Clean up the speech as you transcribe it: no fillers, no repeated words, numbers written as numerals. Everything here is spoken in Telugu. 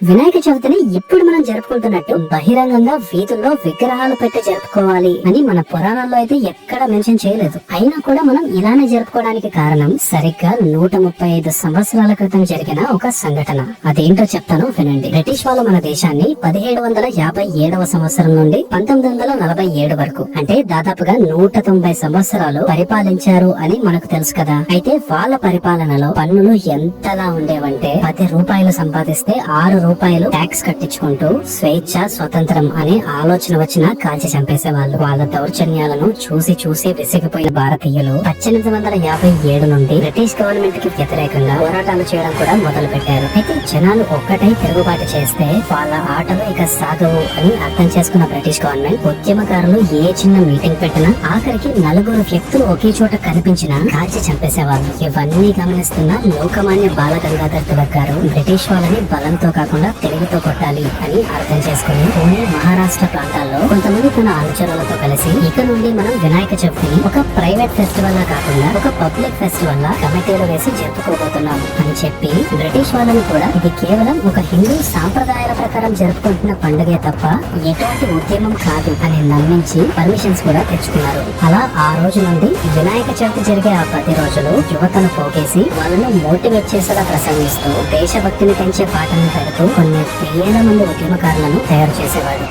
వినాయక చవితిని ఇప్పుడు మనం జరుపుకుంటున్నట్టు బహిరంగంగా వీధుల్లో విగ్రహాలు పెట్టి జరుపుకోవాలి అని మన పురాణాల్లో అయితే ఎక్కడ మెన్షన్ చేయలేదు. అయినా కూడా మనం ఇలానే జరుపుకోవడానికి కారణం సరిగ్గా 135 సంవత్సరాల క్రితం జరిగిన ఒక సంఘటన. అదేంటో చెప్తాను వినండి. బ్రిటిష్ వాళ్ళు మన దేశాన్ని 1757వ సంవత్సరం నుండి 1947 వరకు అంటే దాదాపుగా 190 సంవత్సరాలు పరిపాలించారు అని మనకు తెలుసు కదా. అయితే వాళ్ళ పరిపాలనలో పన్నులు ఎంతలా ఉండేవంటే 10 రూపాయలు సంపాదిస్తే 6 రూపాయలు ట్యాక్స్ కట్టించుకుంటూ స్వేచ్ఛ స్వతంత్రం అనే ఆలోచన వచ్చినా కాల్చి చంపేసేవాళ్ళు. వాళ్ళ దౌర్జన్యాలను చూసి చూసి విసిగిపోయిన భారతీయులు 1857 నుండి బ్రిటిష్ గవర్నమెంట్ కి వ్యతిరేకంగా పోరాటాలు చేయడం కూడా మొదలు పెట్టారు. అయితే జనాలు ఒక్కటై తిరుగుబాటు చేస్తే వాళ్ళ ఆటలు ఇక సాగవు అని అర్థం చేసుకున్న బ్రిటిష్ గవర్నమెంట్ ఉద్యమకారులు ఏ చిన్న మీటింగ్ పెట్టినా ఆఖరికి 4 వ్యక్తులు ఒకే చోట కనిపించినా కాల్చి చంపేసేవాళ్ళు. ఇవన్నీ గమనిస్తున్న లోకమాన్య బాలగంగాధర్ తిలక్ గారు బ్రిటిష్ వాళ్ళని బలంతో కాకుండా తెలుగుతో కొట్టాలి అని అర్థం చేసుకుని పూణే మహారాష్ట్ర ప్రాంతాల్లో కొంతమంది తన అనుచరులతో కలిసి ఇక నుండి మనం వినాయక చవితిని ఒక ప్రైవేట్ ఫెస్టివల్ లా కాకుండా ఒక పబ్లిక్ ఫెస్టివల్ లా కమిటీలు వేసి జరుపుకోబోతున్నాము అని చెప్పి బ్రిటిష్ వాళ్ళని కూడా ఇది కేవలం ఒక హిందూ సాంప్రదాయాల ప్రకారం జరుపుకుంటున్న పండుగే తప్ప ఎటువంటి ఉద్యమం కాదు అని నమ్మించి పర్మిషన్స్ కూడా తెచ్చుకున్నారు. అలా ఆ రోజు నుండి వినాయక చవితి జరిగే ఆ 10 రోజులు యువతను పోగేసి వాళ్ళను మోటివేట్ చేసేలా ప్రసంగిస్తూ దేశభక్తిని పెంచే పాటలను పెడుతూ కొన్ని వేల మంది ఉద్యమకారులను తయారు చేసేవాడు.